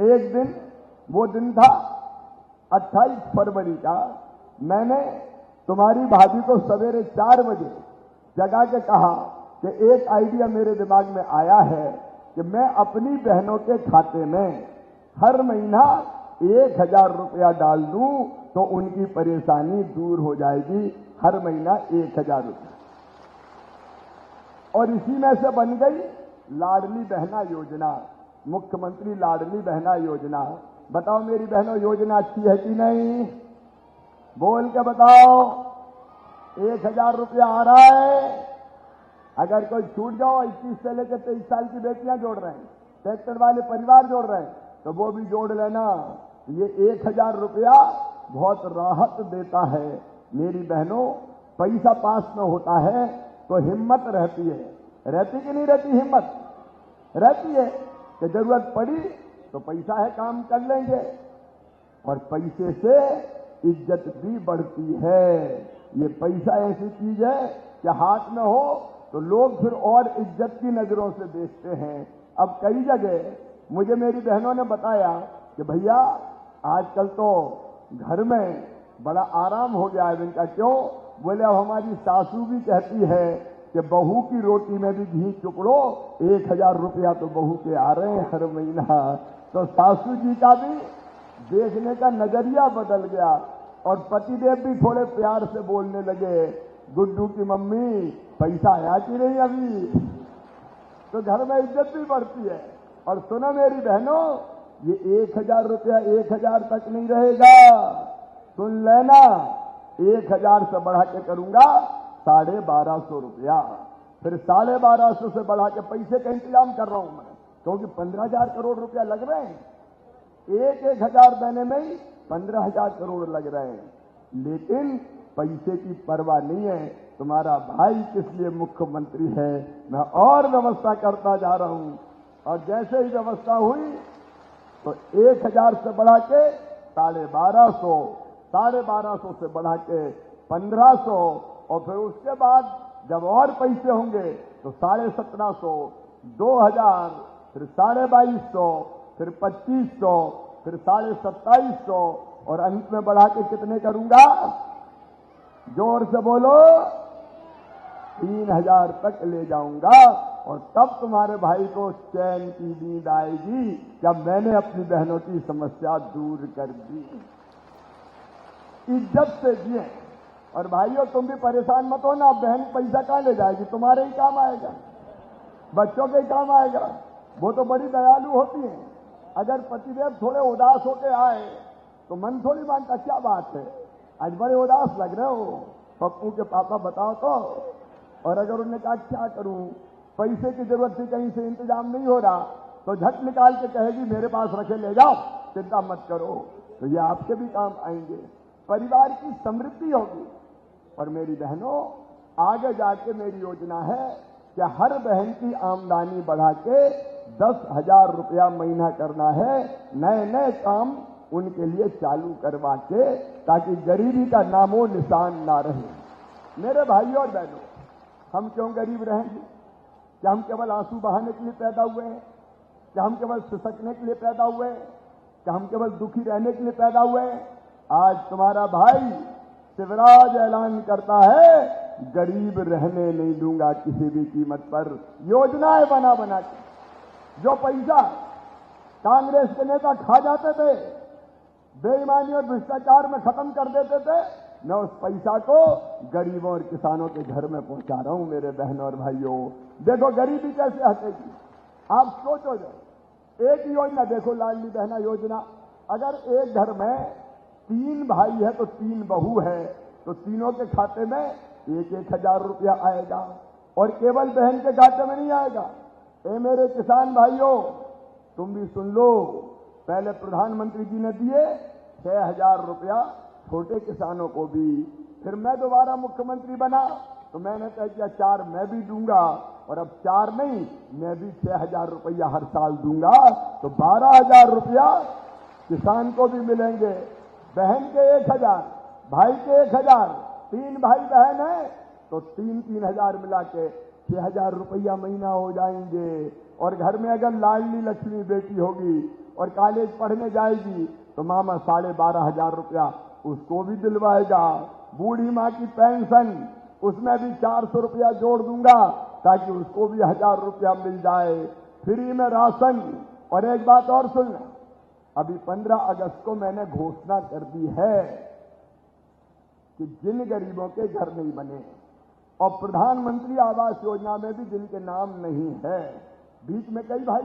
एक दिन वो दिन था 28 फरवरी का, मैंने तुम्हारी भाभी को सवेरे 4 बजे जगा के कहा कि एक आइडिया मेरे दिमाग में आया है कि मैं अपनी बहनों के खाते में हर महीना 1000 रुपया डाल दूं तो उनकी परेशानी दूर हो जाएगी। हर महीना 1000 रुपया। और इसी में से बन गई लाडली बहना योजना, मुख्यमंत्री लाडली बहना योजना। बताओ मेरी बहनों, योजना अच्छी है कि नहीं? बोल के बताओ। 1000 रुपया आ रहा है। अगर कोई छूट जाओ, 21 से लेकर 23 साल की बेटियां जोड़ रहे हैं, ट्रैक्टर वाले परिवार जोड़ रहे हैं, तो वो भी जोड़ लेना। ये 1000 रुपया बहुत राहत देता है। मेरी बहनों, पैसा पास में होता है तो हिम्मत रहती है। रहती कि नहीं रहती? हिम्मत रहती है कि जरूरत पड़ी तो पैसा है, काम कर लेंगे। और पैसे से इज्जत भी बढ़ती है। ये पैसा ऐसी चीज है कि हाथ में हो तो लोग फिर और इज्जत की नजरों से देखते हैं। अब कई जगह मुझे मेरी बहनों ने बताया कि भैया आजकल तो घर में बड़ा आराम हो गया है। इनका क्यों? बोले अब हमारी सासू भी कहती है कि बहू की रोटी में भी घी चुपड़ो, 1000 रुपया तो बहू के आ रहे हैं हर महीना। तो सासू जी का भी देखने का नजरिया बदल गया और पतिदेव भी थोड़े प्यार से बोलने लगे, गुड्डू की मम्मी पैसा आया कि नहीं अभी? तो घर में इज्जत भी बढ़ती है। और सुनो मेरी बहनों, ये 1000 रुपया 1000 तक नहीं रहेगा। सुन लेना, 1000 से बढ़ा के करूंगा 1250 रुपया, फिर 1250 से बढ़ा के पैसे का इंतजाम कर रहा हूं मैं, क्योंकि 15,000 करोड़ रुपया लग रहे हैं। एक 1000 देने में ही 15,000 करोड़ लग रहे हैं। लेकिन पैसे की परवाह नहीं है। तुम्हारा भाई किस लिए मुख्यमंत्री है, मैं और व्यवस्था करता जा रहा हूं। और जैसे ही व्यवस्था हुई तो 1000 से बढ़ा के 1250, 1250 से बढ़ा के 1500, और फिर उसके बाद जब और पैसे होंगे तो 1750, 2000, फिर 2250, फिर 2500, फिर 2750, और अंत में बढ़ा के कितने करूंगा? जोर से बोलो, 3000 तक ले जाऊंगा। और तब तुम्हारे भाई को चैन की नींद आएगी जब मैंने अपनी बहनों की समस्या दूर कर दी। इज्जत से जिए। और भाइयों, तुम भी परेशान मत हो ना। बहन पैसा कहां ले जाएगी? तुम्हारे ही काम आएगा, बच्चों के ही काम आएगा। वो तो बड़ी दयालु होती हैं। अगर पतिदेव थोड़े उदास होके आए तो मन थोड़ी मानता, क्या बात है आज बड़े उदास लग रहे हो, पप्पू के पापा बताओ तो। और अगर उन्होंने कहा क्या करूं, पैसे की जरूरत थी, कहीं से इंतजाम नहीं हो रहा, तो झट निकाल के कहेगी मेरे पास रखे ले जाओ, चिंता मत करो। तो ये आपके भी काम आएंगे, परिवार की समृद्धि होगी। और मेरी बहनों, आगे जाके मेरी योजना है कि हर बहन की आमदनी बढ़ा के 10,000 रुपया महीना करना है। नए नए काम उनके लिए चालू करवा के, ताकि गरीबी का नामो निशान ना रहे। मेरे भाइयों और बहनों, हम क्यों गरीब रहेंगे? क्या हम केवल आंसू बहाने के लिए पैदा हुए हैं? क्या हम केवल सिसकने के लिए पैदा हुए हैं? क्या हम केवल दुखी रहने के लिए पैदा हुए हैं? आज तुम्हारा भाई शिवराज ऐलान करता है, गरीब रहने नहीं दूंगा किसी भी कीमत पर। योजनाएं बना बना के जो पैसा कांग्रेस के नेता खा जाते थे, बेईमानी और भ्रष्टाचार में खत्म कर देते थे, मैं उस पैसा को गरीबों और किसानों के घर में पहुंचा रहा हूं। मेरे बहनों और भाइयों, देखो गरीबी कैसे हटेगी। आप सोचो, जो एक योजना देखो, लाडली बहना योजना। अगर एक घर में 3 भाई है तो 3 बहू है, तो तीनों के खाते में 1000 रुपया आएगा। और केवल बहन के खाते में नहीं आएगा। ए मेरे किसान भाइयों, तुम भी सुन लो, पहले प्रधानमंत्री जी ने दिए 6000 रुपया छोटे किसानों को भी। फिर मैं दोबारा मुख्यमंत्री बना तो मैंने कहा कि 4 मैं भी दूंगा, और अब 4 नहीं, मैं भी 6000 रुपया हर साल दूंगा। तो 12,000 रुपया किसान को भी मिलेंगे, बहन के 1000, भाई के 1000, 3 भाई बहन है तो 3,000 मिला के 6,000 रुपया महीना हो जाएंगे। और घर में अगर लाडली लक्ष्मी बेटी होगी और कॉलेज पढ़ने जाएगी तो मामा 12,500 रुपया उसको भी दिलवाएगा। बूढ़ी माँ की पेंशन उसमें भी 400 रुपया जोड़ दूंगा ताकि उसको भी 1,000 रुपया मिल जाए। फ्री में राशन। और एक बात और सुन, अभी 15 अगस्त को मैंने घोषणा कर दी है कि जिन गरीबों के घर नहीं बने और प्रधानमंत्री आवास योजना में भी जिनके नाम नहीं है, बीच में कई भाई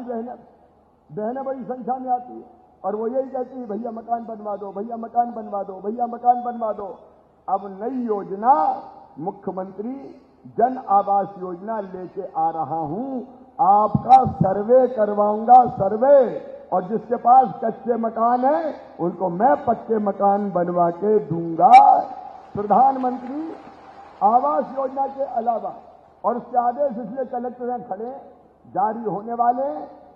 बहनें बड़ी संख्या में आती है और वो यही कहती है भैया मकान बनवा दो, भैया मकान बनवा दो, भैया मकान बनवा दो। अब नई योजना मुख्यमंत्री जन आवास योजना लेके आ रहा हूं। आपका सर्वे करवाऊंगा, सर्वे, और जिसके पास कच्चे मकान है उनको मैं पक्के मकान बनवा के दूंगा। प्रधानमंत्री आवास योजना के अलावा और उसके आदेश इसलिए कलेक्टर में खड़े जारी होने वाले,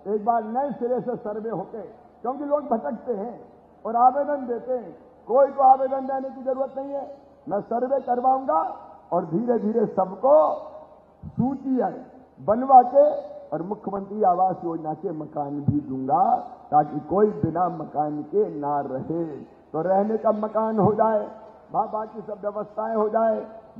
एक बार नए सिरे से सर्वे होके, क्योंकि लोग भटकते हैं और आवेदन देते हैं, कोई को आवेदन देने की जरूरत नहीं है। मैं सर्वे करवाऊंगा और धीरे धीरे सबको सूची बनवा के और मुख्यमंत्री आवास योजना के मकान भी दूंगा ताकि कोई बिना मकान के ना रहे। तो रहने का मकान हो जाए, बाकी सब व्यवस्थाएं हो जाए।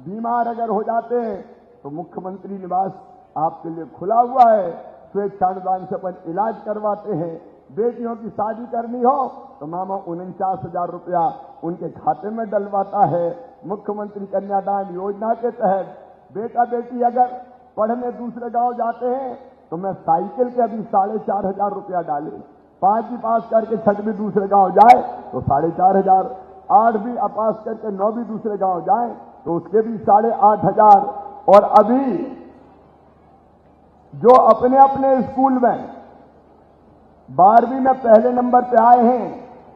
बीमार अगर हो जाते हैं तो मुख्यमंत्री निवास आपके लिए खुला हुआ है, स्वेच्छानुदान से अपन इलाज करवाते हैं। बेटियों की शादी करनी हो तो मामा 49,000 रुपया उनके खाते में डलवाता है। मुख्यमंत्री कन्यादान योजना के तहत बेटा बेटी अगर पढ़ने दूसरे गांव जाते हैं तो मैं साइकिल के अभी 4,500 रुपया डाले। 5वीं पास करके 6वीं दूसरे गांव जाए तो 4,500, 8वीं पास करके 9वीं दूसरे गांव जाए तो उसके भी 8,500। और अभी जो अपने अपने स्कूल में 12वीं में पहले नंबर पे आए हैं,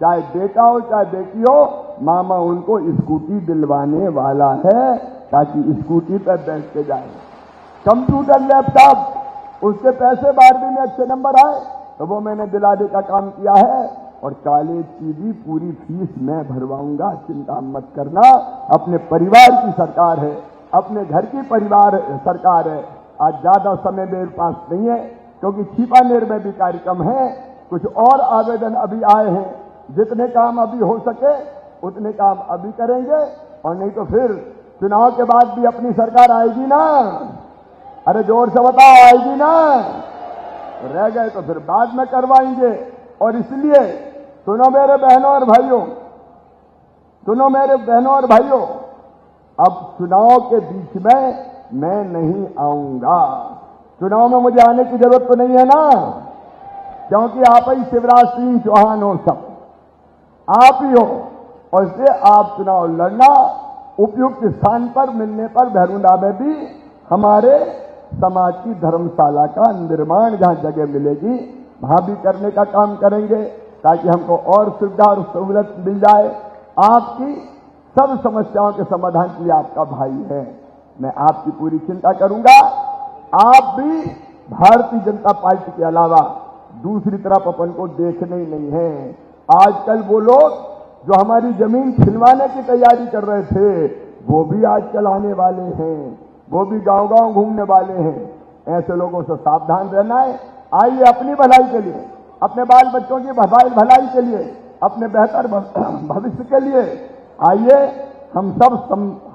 चाहे बेटा हो चाहे बेटी हो, मामा उनको स्कूटी दिलवाने वाला है ताकि स्कूटी पर बैठ के जाए। कंप्यूटर लैपटॉप उसके पैसे 12वीं में अच्छे नंबर आए तो वो मैंने दिलाने का काम किया है। और कॉलेज की भी पूरी फीस मैं भरवाऊंगा, चिंता मत करना। अपने परिवार की सरकार है, अपने घर की परिवार सरकार है। आज ज्यादा समय मेरे पास नहीं है क्योंकि छिपानेर में भी कार्यक्रम है, कुछ और आवेदन अभी आए हैं। जितने काम अभी हो सके उतने काम अभी करेंगे और नहीं तो फिर चुनाव के बाद भी अपनी सरकार आएगी ना। अरे जोर से बताओ, आएगी ना। रह गए तो फिर बाद में करवाएंगे। और इसलिए सुनो मेरे बहनों और भाइयों, सुनो मेरे बहनों और भाइयों, अब चुनाव के बीच में मैं नहीं आऊंगा। चुनाव में मुझे आने की जरूरत तो नहीं है ना, क्योंकि आप ही शिवराज सिंह चौहान हो, सब आप ही हो। और इसलिए आप चुनाव लड़ना, उपयुक्त स्थान पर मिलने पर भैरूंडा में भी हमारे समाज की धर्मशाला का निर्माण जहां जगह मिलेगी वहां भी करने का काम करेंगे ताकि हमको और सुविधा और सहूलत मिल जाए। आपकी सब समस्याओं के समाधान के लिए आपका भाई है, मैं आपकी पूरी चिंता करूंगा। आप भी भारतीय जनता पार्टी के अलावा दूसरी तरफ अपन को देखने ही नहीं है। आजकल वो लोग जो हमारी जमीन छिनवाने की तैयारी कर रहे थे वो भी आजकल आने वाले हैं, वो भी गांव-गांव घूमने वाले हैं। ऐसे लोगों से सावधान रहना है। आइए अपनी भलाई के लिए, अपने बाल बच्चों की भलाई के लिए, अपने बेहतर भविष्य के लिए आइए हम सब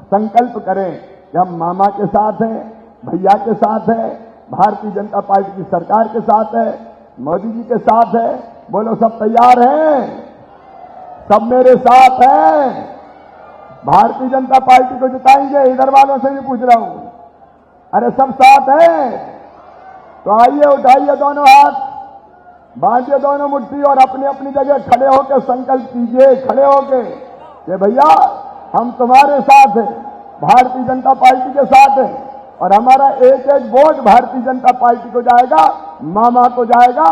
संकल्प करें कि हम मामा के साथ हैं, भैया के साथ हैं, भारतीय जनता पार्टी की सरकार के साथ है, मोदी जी के साथ है। बोलो सब तैयार हैं? सब मेरे साथ हैं? भारतीय जनता पार्टी को जिताएंगे? इधर वालों से भी पूछ रहा हूं। अरे सब साथ हैं? तो आइए, उठाइए दोनों हाथ, बांधिए दोनों मुट्ठी और अपनी अपनी जगह खड़े होकर संकल्प कीजिए, खड़े होकर कि भैया हम तुम्हारे साथ हैं, भारतीय जनता पार्टी के साथ हैं और हमारा एक एक वोट भारतीय जनता पार्टी को जाएगा, मामा को जाएगा।